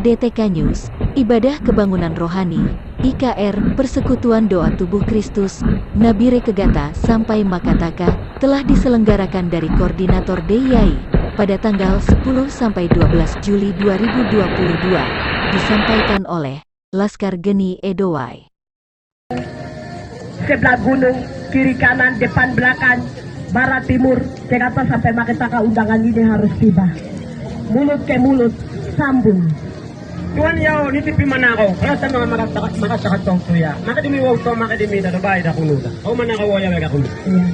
PDTK News, Ibadah Kebangunan Rohani, IKR, Persekutuan Doa Tubuh Kristus, Nabire Kegata sampai Makataka, telah diselenggarakan dari Koordinator DIY, pada tanggal 10-12 Juli 2022, disampaikan oleh Laskar Geni Edowai. Sebelah gunung, kiri kanan, depan belakang, barat timur, Jakarta sampai Makataka undangan ini harus tiba. Mulut ke mulut, sambung. Tuan yaw, nitipi man ako. Kaya sa mga makasakatong tuya. Makadimiwaw to, makadimita, babae na kunuta. O man nakawaya may kakunuta. Iya.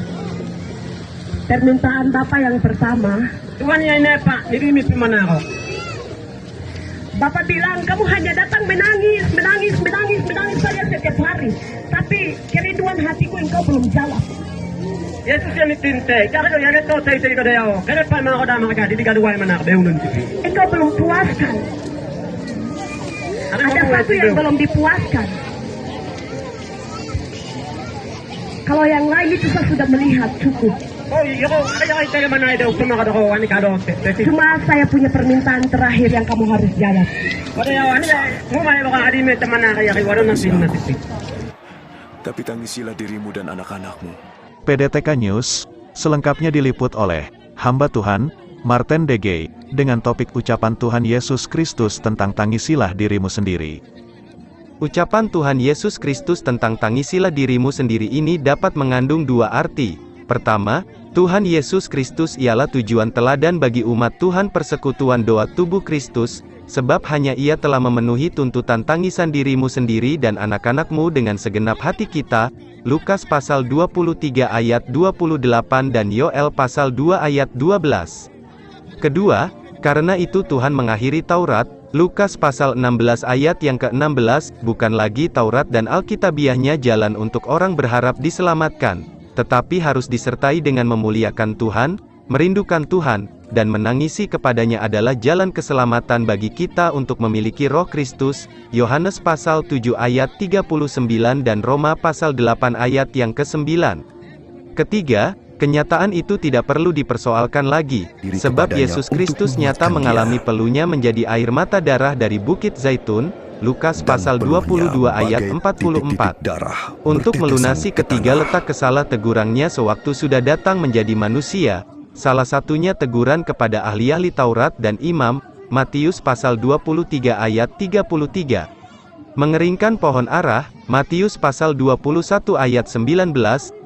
Permintaan Bapak yang pertama, Tuan yaw nepa, nitimipi man ako. Bapak bilang kamu hanya datang menangis saja setiap hari. Tapi kerinduan hatiku engkau belum jawab. Yesus yan itinte. Kaya yan ito, tayo ko dayaw. Kaya pa mga kodama ka, hindi ka duway man ako, beunun tipi. Engkau belum puaskan. Ada satu yang belum dipuaskan. Kalau yang lain itu saya sudah melihat cukup. Oh, iyo, kaya tayo man ay daw, pumakad ako, ani ka daw, Cuma saya punya permintaan terakhir yang kamu harus jawab. O dayaw, ani daw, ngumay mo ka kadimit, taman na kaya kay waro ng pinatipi. Tapi tangisilah dirimu dan anak-anakmu. PDTK News, selengkapnya diliput oleh hamba Tuhan, Martin DG, dengan topik ucapan Tuhan Yesus Kristus tentang tangisilah dirimu sendiri. Ucapan Tuhan Yesus Kristus tentang tangisilah dirimu sendiri ini dapat mengandung dua arti. Pertama, Tuhan Yesus Kristus ialah tujuan teladan bagi umat Tuhan Persekutuan Doa Tubuh Kristus, sebab hanya Ia telah memenuhi tuntutan tangisan dirimu sendiri dan anak-anakmu dengan segenap hati kita, Lukas pasal 23 ayat 28 dan Yoel pasal 2 ayat 12. Kedua, karena itu Tuhan mengakhiri Taurat, Lukas pasal 16 ayat yang ke-16, bukan lagi Taurat dan Alkitabiahnya jalan untuk orang berharap diselamatkan, tetapi harus disertai dengan memuliakan Tuhan, merindukan Tuhan, dan menangisi kepadanya adalah jalan keselamatan bagi kita untuk memiliki roh Kristus, Yohanes pasal 7 ayat 39 dan Roma pasal 8 ayat yang ke-9. Ketiga, kenyataan itu tidak perlu dipersoalkan lagi, sebab Yesus Kristus nyata mengalami pelunya menjadi air mata darah dari Bukit Zaitun, Lukas pasal 22 ayat 44. Untuk melunasi ketiga letak kesalah tegurannya sewaktu sudah datang menjadi manusia, salah satunya teguran kepada ahli-ahli Taurat dan imam, Matius pasal 23 ayat 33. Mengeringkan pohon arah, Matius pasal 21 ayat 19,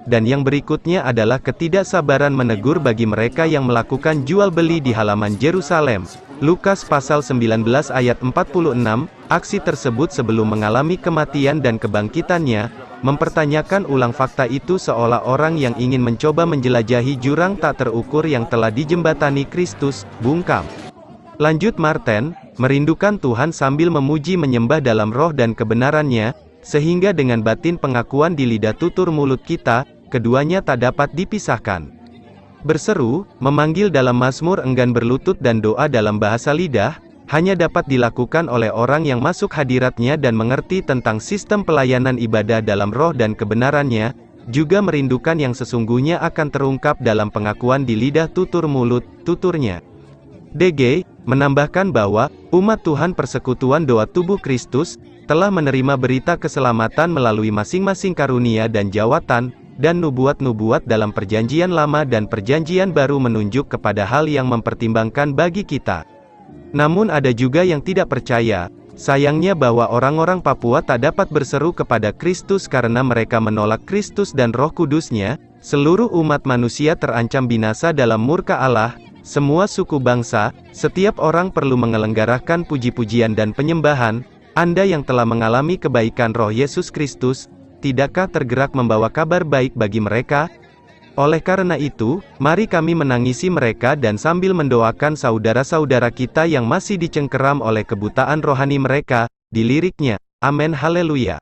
dan yang berikutnya adalah ketidaksabaran menegur bagi mereka yang melakukan jual beli di halaman Yerusalem, Lukas pasal 19 ayat 46, aksi tersebut sebelum mengalami kematian dan kebangkitannya, mempertanyakan ulang fakta itu seolah orang yang ingin mencoba menjelajahi jurang tak terukur yang telah dijembatani Kristus, bungkam. Lanjut Martin, merindukan Tuhan sambil memuji menyembah dalam roh dan kebenarannya, sehingga dengan batin pengakuan di lidah tutur mulut kita, keduanya tak dapat dipisahkan. Berseru, memanggil dalam mazmur enggan berlutut dan doa dalam bahasa lidah, hanya dapat dilakukan oleh orang yang masuk hadiratnya dan mengerti tentang sistem pelayanan ibadah dalam roh dan kebenarannya, juga merindukan yang sesungguhnya akan terungkap dalam pengakuan di lidah tutur mulut, tuturnya. DG, menambahkan bahwa, umat Tuhan Persekutuan Doa Tubuh Kristus, telah menerima berita keselamatan melalui masing-masing karunia dan jawatan, dan nubuat-nubuat dalam Perjanjian Lama dan Perjanjian Baru menunjuk kepada hal yang mempertimbangkan bagi kita. Namun ada juga yang tidak percaya, sayangnya bahwa orang-orang Papua tak dapat berseru kepada Kristus karena mereka menolak Kristus dan Roh Kudus-Nya, seluruh umat manusia terancam binasa dalam murka Allah, semua suku bangsa, setiap orang perlu menyelenggarakan puji-pujian dan penyembahan. Anda yang telah mengalami kebaikan roh Yesus Kristus, tidakkah tergerak membawa kabar baik bagi mereka? Oleh karena itu, mari kami menangisi mereka dan sambil mendoakan saudara-saudara kita yang masih dicengkeram oleh kebutaan rohani mereka, di liriknya, Amin Haleluya.